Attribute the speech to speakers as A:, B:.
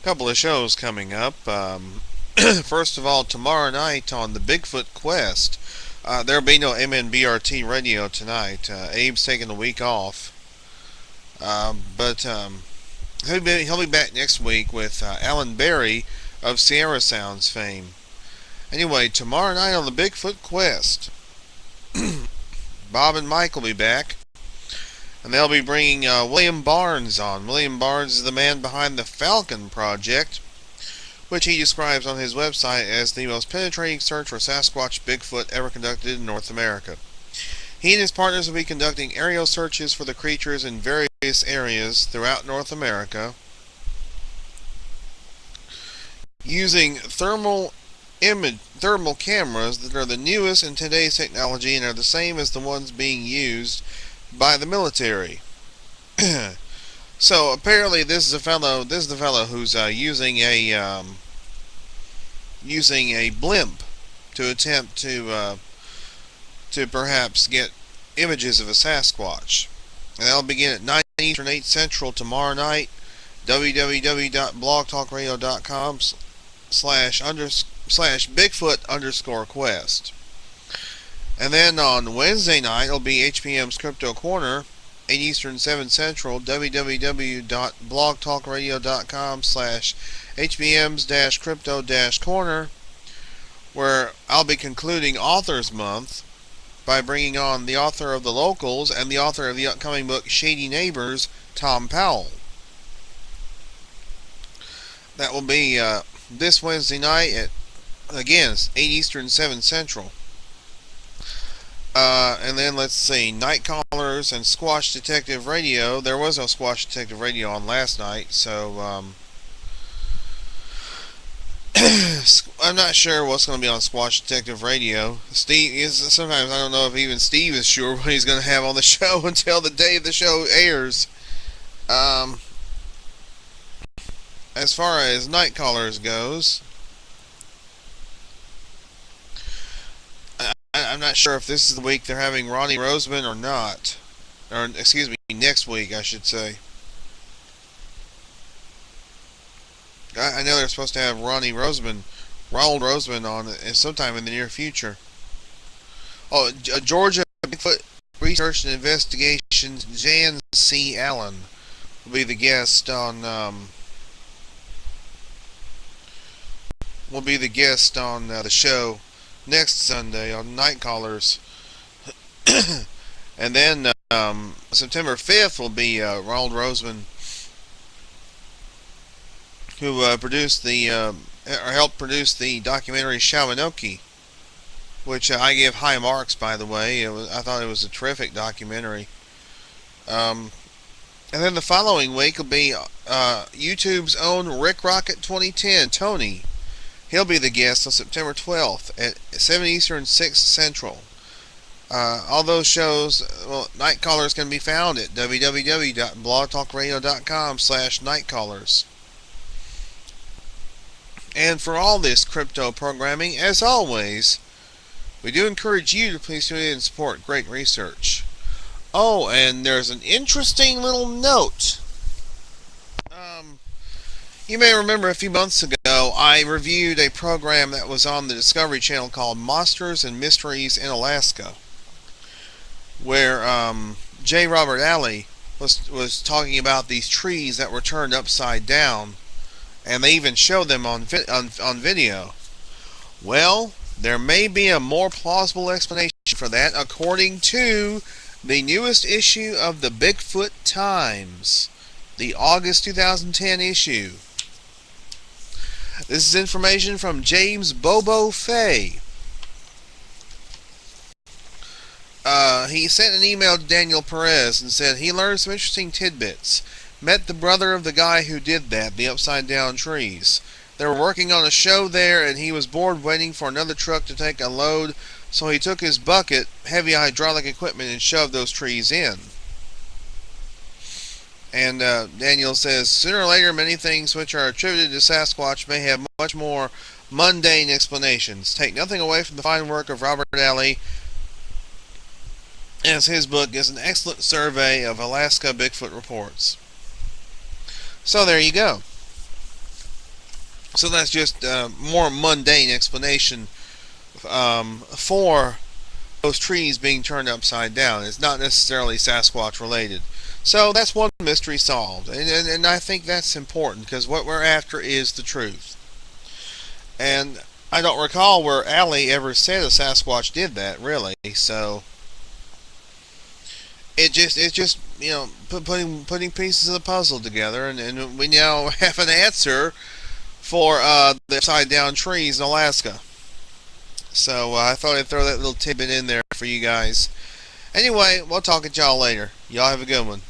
A: Couple of shows coming up. First of all, tomorrow night on the Bigfoot Quest, there'll be no MNBRT radio tonight. Abe's taking a week off, but he'll be back next week with Alan Berry of Sierra Sounds fame. Anyway, tomorrow night on the Bigfoot Quest, Bob and Mike will be back, and they'll be bringing William Barnes on. William Barnes is the man behind the Falcon Project, which he describes on his website as the most penetrating search for Sasquatch Bigfoot ever conducted in North America. He and his partners will be conducting aerial searches for the creatures in various areas throughout North America using thermal cameras that are the newest in today's technology and are the same as the ones being used by the military. So apparently, this is the fellow who's using a blimp to attempt to perhaps get images of a Sasquatch, and that'll begin at 9 Eastern, 8 Central tomorrow night. www.blogtalkradio.com/Bigfoot_quest. And then on Wednesday night, it'll be HBM's Cryptid-Corner, 8 Eastern, 7 Central, www.blogtalkradio.com/HBM's-Crypto-Corner, where I'll be concluding Authors Month by bringing on the author of The Locals and the author of the upcoming book Shady Neighbors, Tom Powell. That will be this Wednesday night at, again, 8 Eastern, 7 Central. And then let's see, Night Callers and Squash Detective Radio. There was no Squash Detective Radio on last night, so I'm not sure what's going to be on Squash Detective Radio. Sometimes I don't know if even Steve is sure what he's going to have on the show until the day the show airs. As far as Night Callers goes, I'm not sure if this is the week they're having Ronnie Roseman or not. Or, excuse me, next week, I should say. I know they're supposed to have Raoul Roseman on sometime in the near future. Oh, Georgia Bigfoot Research and Investigations, Jan C. Allen will be the guest on the show next Sunday on Night Callers. And then September 5th will be Raoul Roseman, who helped produce the documentary Shawanoki, which I give high marks, by the way. I thought it was a terrific documentary. And then the following week will be YouTube's own Rick Rocket 2010, Tony. He'll be the guest on September 12th at 7 Eastern, 6 Central. All those shows, Night Callers can be found at www.blogtalkradio.com/nightcallers. And for all this crypto programming, as always, we do encourage you to please tune in and support great research. Oh, and there's an interesting little note. You may remember a few months ago I reviewed a program that was on the Discovery Channel called Monsters and Mysteries in Alaska, where J. Robert Alley was talking about these trees that were turned upside down, and they even showed them on video. Well, there may be a more plausible explanation for that, according to the newest issue of the Bigfoot Times, the August 2010 issue. This is information from James Bobo Fay. He sent an email to Daniel Perez and said he learned some interesting tidbits. Met the brother of the guy who did that, the upside down trees. They were working on a show there, and he was bored waiting for another truck to take a load, so he took his bucket, heavy hydraulic equipment, and shoved those trees in. And Daniel says, sooner or later, many things which are attributed to Sasquatch may have much more mundane explanations. Take nothing away from the fine work of Robert Alley, as his book is an excellent survey of Alaska Bigfoot reports. So there you go. So that's just more mundane explanation for those trees being turned upside down. It's not necessarily Sasquatch related. So that's one mystery solved. And I think that's important because what we're after is the truth. And I don't recall where Allie ever said a Sasquatch did that, really. So it's just putting pieces of the puzzle together, and we now have an answer for the upside down trees in Alaska. So I thought I'd throw that little tidbit in there for you guys. Anyway, we'll talk at y'all later. Y'all have a good one.